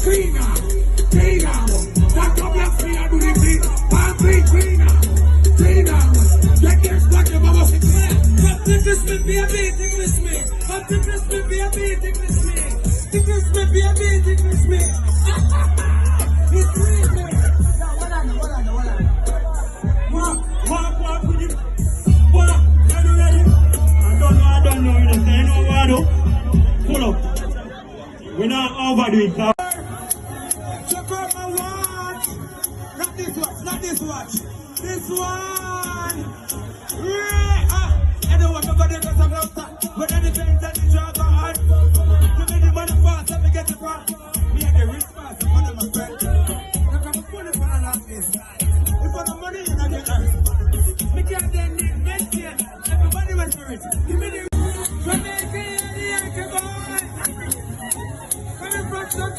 Cleaner, cleaner. That come left me and do the clean. One clean, cleaner, cleaner. Get this black and mama say clean. Come to Christmas, baby, take with me. Come to Christmas, baby, take with me. To Christmas, baby, take with me. It's real, man. What with you? What? Are you ready? I don't know. You say no word. Pull up. We're not overdo it. Check out my watch. Not this watch, not this watch. This one. I don't want to go there because I'm outside. But then the things that the job are hard. Give me the money fast, let me get the part.